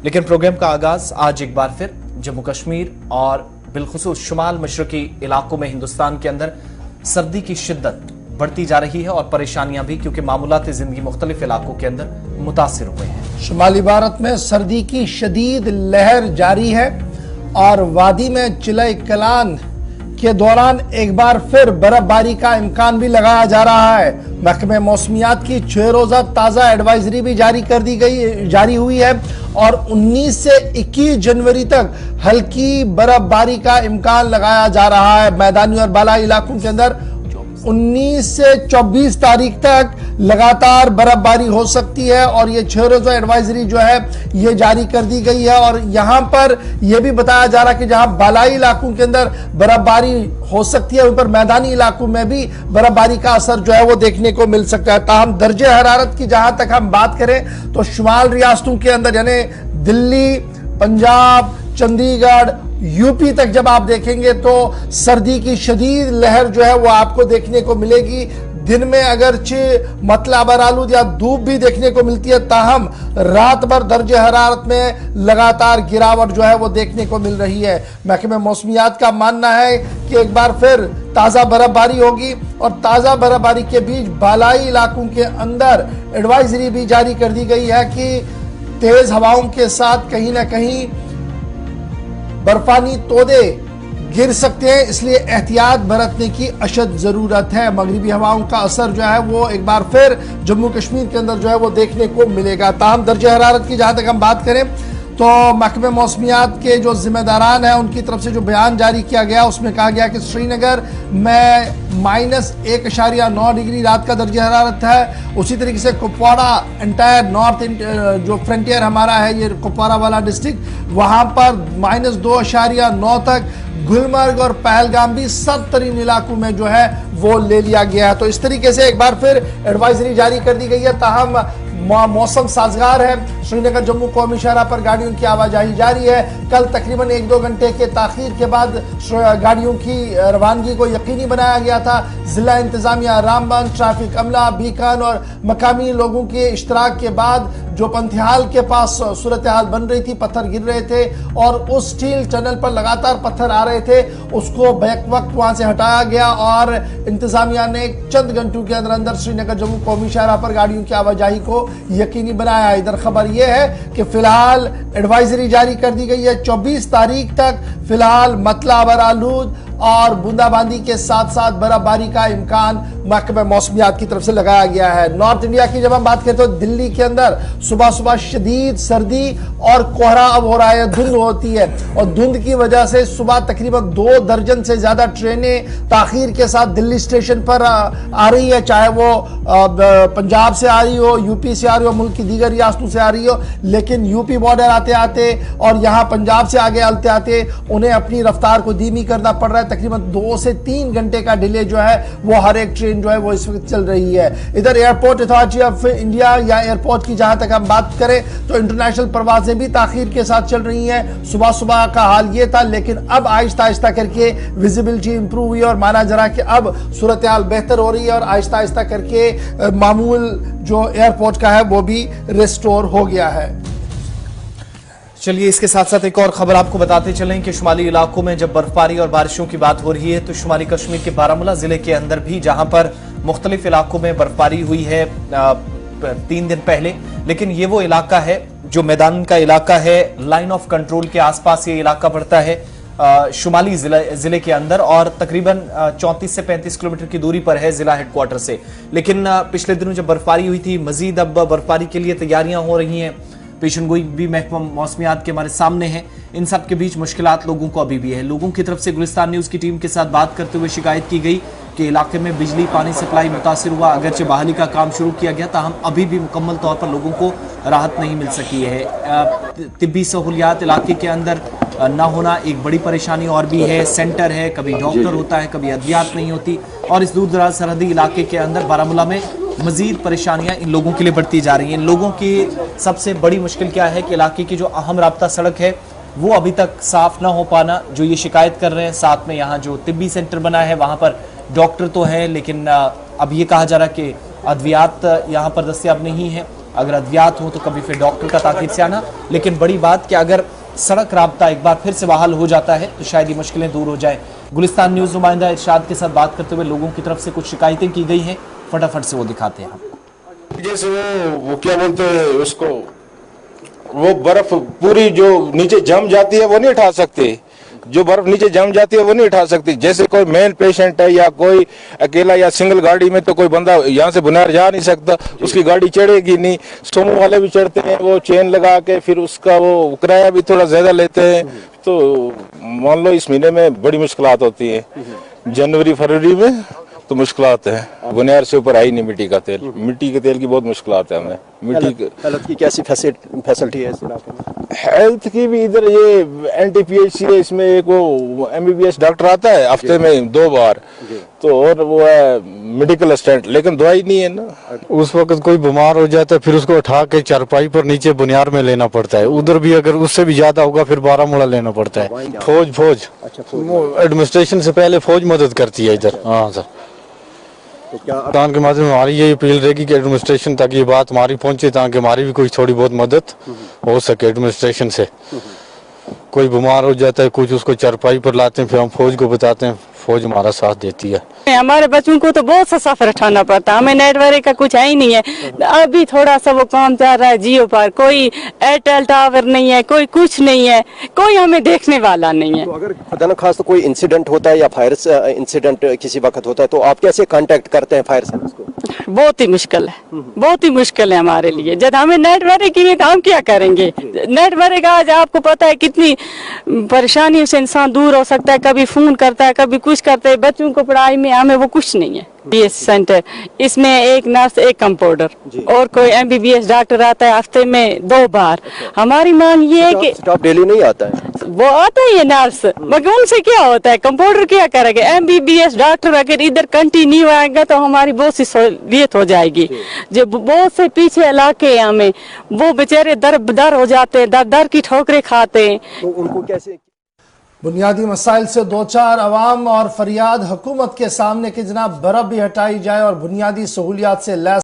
लेकिन प्रोग्राम का आगाज आज एक बार फिर जम्मू कश्मीर और बिलखुसूस शुमाल मशरकी इलाकों में हिंदुस्तान के अंदर सर्दी की शिद्दत बढ़ती जा रही है और परेशानियां भी, क्योंकि मामूलात जिंदगी मुख्तलिफ इलाकों के अंदर मुतासिर हुए हैं। शुमाली भारत में सर्दी की शदीद लहर जारी है और वादी में चिले कलान के दौरान एक बार फिर बर्फबारी का इम्कान भी लगाया जा रहा है। महकमे मौसमियात की 6 रोजा ताज़ा एडवाइजरी भी जारी हुई है और 19 से 21 जनवरी तक हल्की बर्फबारी का इम्कान लगाया जा रहा है। मैदानी और बालाई इलाकों के अंदर 19 से 24 तारीख तक लगातार बर्फबारी हो सकती है और ये 6 रोजा एडवाइजरी जो है ये जारी कर दी गई है। और यहां पर यह भी बताया जा रहा है कि जहां बालाई इलाकों के अंदर बर्फबारी हो सकती है, ऊपर मैदानी इलाकों में भी बर्फबारी का असर जो है वो देखने को मिल सकता है। ताहम दर्जे हरारत की जहां तक हम बात करें तो शुमाल रियासतों के अंदर यानी दिल्ली, पंजाब, चंडीगढ़, यूपी तक जब आप देखेंगे तो सर्दी की शदीद लहर जो है वो आपको देखने को मिलेगी। दिन में अगरचे मतला बरालूद या धूप भी देखने को मिलती है, ताहम रात भर दर्जे हरारत में लगातार गिरावट जो है वो देखने को मिल रही है। महकमे मौसमियात का मानना है कि एक बार फिर ताज़ा बर्फबारी होगी और ताज़ा बर्फबारी के बीच बालाई इलाकों के अंदर एडवाइजरी भी जारी कर दी गई है कि तेज हवाओं के साथ कहीं ना कहीं बर्फानी तोदे गिर सकते हैं, इसलिए एहतियात बरतने की अशद जरूरत है। मगरिबी हवाओं का असर जो है वो एक बार फिर जम्मू कश्मीर के अंदर जो है वो देखने को मिलेगा। ताहम दर्जे हरारत की जहां तक हम बात करें तो महकमे मौसमियात के जो जिम्मेदारान हैं उनकी तरफ से जो बयान जारी किया गया उसमें कहा गया कि श्रीनगर में -1.9 डिग्री रात का दर्जा हरारत है। उसी तरीके से कुपवाड़ा एंटायर नॉर्थ जो फ्रंटियर हमारा है ये कुपवाड़ा वाला डिस्ट्रिक्ट, वहां पर -2.9 तक। गुलमर्ग और पहलगाम भी सत्तरीन इलाकों में जो है वो ले लिया गया है। तो इस तरीके से एक बार फिर एडवाइजरी जारी कर दी गई है। ताहम मौसम साजगार है। श्रीनगर जम्मू कौमी शहरा पर गाड़ियों की आवाजाही जारी है। कल तकरीबन 1-2 घंटे के ताखीर के बाद गाड़ियों की रवानगी को यकीनी बनाया गया था। जिला इंतजामिया, रामबन, ट्रैफिक अमला, बीकान और मकामी लोगों के इश्तराक के बाद जो पंथियाल के पास सूरत हाल बन रही थी, पत्थर गिर रहे थे और उस स्टील टनल पर लगातार पत्थर आ रहे थे, उसको बैक वक्त वहां से हटाया गया और इंतजामिया ने चंद घंटों के अंदर अंदर श्रीनगर जम्मू कौमी शहरा पर गाड़ियों की आवाजाही को यकीनी बनाया। इधर खबर यह है कि फिलहाल एडवाइजरी जारी कर दी गई है 24 तारीख तक। फिलहाल मतला बरालूद और बूंदाबांदी के साथ साथ बर्फबारी का इम्कान महकमे मौसमियात की तरफ से लगाया गया है। नॉर्थ इंडिया की जब हम बात करें तो दिल्ली के अंदर सुबह सुबह शदीद सर्दी और कोहरा अब हो रहा है, धुंध होती है और धुंध की वजह से सुबह तकरीबन 2 दर्जन से ज्यादा ट्रेनें ताखीर के साथ दिल्ली स्टेशन पर आ रही है, चाहे वो पंजाब से आ रही हो, यूपी से आ रही हो, मुल्क की दीगर रियासतों से आ रही हो। लेकिन यूपी बॉर्डर आते आते और यहाँ पंजाब से आगे आते आते उन्हें अपनी रफ्तार को धीमी करना पड़ रहा है। तकरीबन 2 से 3 घंटे का डिले जो है वो हर एक ट्रेन जो है वो इस वक्त चल रही है। इधर एयरपोर्ट अथॉरिटी ऑफ इंडिया या एयरपोर्ट की जहां तक हम बात करें तो इंटरनेशनल परवाजें भी ताखीर के साथ चल रही हैं। सुबह सुबह का हाल ये था, लेकिन अब आहिस्ता आहिस्ता करके विजिबिलिटी इंप्रूव हुई और माना जा रहा है कि अब सूरत हाल बेहतर हो रही है और आहिस्ता आहिस्ता करके मामूल जो एयरपोर्ट का है वो भी रिस्टोर हो गया है। चलिए इसके साथ साथ एक और खबर आपको बताते चलें कि शुमाली इलाकों में जब बर्फबारी और बारिशों की बात हो रही है तो शुमाली कश्मीर के बारामूला जिले के अंदर भी, जहां पर मुख्तलिफ इलाकों में बर्फबारी हुई है 3 दिन पहले, लेकिन ये वो इलाका है जो मैदान का इलाका है, लाइन ऑफ कंट्रोल के आसपास ये इलाका पड़ता है शुमाली जिले के अंदर और तकरीबन 34 से 35 किलोमीटर की दूरी पर है जिला हेडक्वार्टर से। लेकिन पिछले दिनों जब बर्फबारी हुई थी, मजीद अब बर्फबारी के लिए तैयारियां हो रही हैं, पेशनगोई भी महकमा मौसमियात के हमारे सामने है। इन सब के बीच मुश्किलात लोगों को अभी भी है। लोगों की तरफ से गुलिस्तान न्यूज की टीम के साथ बात करते हुए शिकायत की गई कि इलाके में बिजली पानी सप्लाई मुतासिर हुआ, अगरचे बहाली का काम शुरू किया गया, ताहम अभी भी मुकम्मल तौर पर लोगों को राहत नहीं मिल सकी है। तिब्बी सहूलियात इलाके के अंदर ना होना एक बड़ी परेशानी और भी है। सेंटर है, कभी डॉक्टर होता है, कभी अद्वियात नहीं होती और इस दूर दराज सरहदी इलाके के अंदर बारामूला में मजीद परेशानियां इन लोगों के लिए बढ़ती जा रही हैं। इन लोगों की सबसे बड़ी मुश्किल क्या है कि इलाके की जो अहम राब्ता सड़क है वो अभी तक साफ ना हो पाना, जो ये शिकायत कर रहे हैं। साथ में यहाँ जो तिब्बी सेंटर बना है वहाँ पर डॉक्टर तो है, लेकिन अब ये कहा जा रहा है कि अद्वियात यहाँ पर दस्तयाब नहीं है। अगर अद्वियात हो तो कभी फिर डॉक्टर का ताकीद से आना। लेकिन बड़ी बात कि अगर सड़क राब्ता एक बार फिर से बहाल हो जाता है तो शायद ये मुश्किलें दूर हो जाए। गुलिस्तान न्यूज नुमाइंदा इरशाद के साथ बात करते हुए लोगों की तरफ से कुछ शिकायतें की गई हैं, फटाफट से वो दिखाते हैं आपको। जैसे वो क्या बोलते हैं उसको, वो बर्फ पूरी जो नीचे जम जाती है वो नहीं उठा सकते, जो बर्फ नीचे जम जाती है वो नहीं उठा सकती। जैसे कोई मेन पेशेंट है या कोई अकेला या सिंगल गाड़ी में तो कोई बंदा यहाँ से बुनियाद जा नहीं सकता, उसकी गाड़ी चढ़ेगी नहीं। सोमो वाले भी चढ़ते हैं, वो चेन लगा के फिर उसका वो किराया भी थोड़ा ज्यादा लेते हैं। तो मान लो इस महीने में बड़ी मुश्किलात होती है, जनवरी फरवरी में तो मुश्किलात है। बुनियाद से ऊपर आई नहीं मिट्टी का तेल, मिट्टी के तेल की बहुत मुश्किलात है हमें। मिट्टी हेल्थ की कैसी फैसिलिटी है इस इलाके में? हेल्थ की भी इधर ये NTPHC है, इसमें एक वो MBBS डॉक्टर आता है हफ्ते में 2 बार, तो और वो है मेडिकल असिस्टेंट, लेकिन दवाई नहीं है ना। उस वक्त कोई बीमार हो जाता है फिर उसको उठा के चारपाई पर नीचे बुनियाद में लेना पड़ता है। उधर भी अगर उससे भी ज्यादा होगा फिर बारामूला लेना पड़ता है। फौज एडमिनिस्ट्रेशन से पहले फौज मदद करती है इधर। हाँ सर, तो क्या के माध्यम से हमारी ये अपील रहेगी कि एडमिनिस्ट्रेशन तक ये बात हमारी पहुंचे ताकि हमारी भी कोई थोड़ी बहुत मदद हो सके एडमिनिस्ट्रेशन से। कोई बीमार हो जाता है कुछ, उसको चारपाई पर लाते हैं, फिर हम फौज को बताते हैं, फौज हमारा साथ देती है। हमारे बच्चों को तो बहुत सा सफर उठाना पड़ता है, हमें नेटवर्क का कुछ है ही नहीं है। अभी थोड़ा सा वो काम चल रहा है जियो पर, कोई एयरटेल टावर नहीं है, कोई कुछ नहीं है, कोई हमें देखने वाला नहीं है। तो अगर खुदा न खास तो कोई इंसिडेंट होता है या फायर इंसिडेंट किसी वक्त होता है तो आप कैसे कांटेक्ट करते हैं फायर सर्विस को? बहुत ही मुश्किल है, बहुत ही मुश्किल है हमारे लिए। जब हमें नेटवर्क ही नहीं तो हम क्या करेंगे? नेटवर्क आज आपको पता है कितनी परेशानियों से इंसान दूर हो सकता है, कभी फोन करता है, कभी कुछ करता है। बच्चों को पढ़ाई में हमें वो कुछ नहीं है। BS सेंटर, इसमें एक नर्स, एक कंपाउंडर और कोई MBBS डॉक्टर आता है हफ्ते में 2 बार। हमारी मांग ये है कि स्टाफ डेली नहीं आता है? वो आता ही है नर्स, मगर उनसे क्या होता है? कंपाउंडर क्या करेंगे? MBBS डॉक्टर अगर इधर कंटिन्यू आएगा तो हमारी बहुत सी सहूलियत हो जाएगी। जो बहुत से पीछे इलाके हैं हमें, वो बेचारे दर बदर हो जाते हैं, दर दर की ठोकरें खाते हैं। तो उनको कैसे बुनियादी मसाइल से 2-4 अवाम और फरियाद हुकूमत के सामने कि जनाब बर्फ भी हटाई जाए और बुनियादी सहूलियात से लैस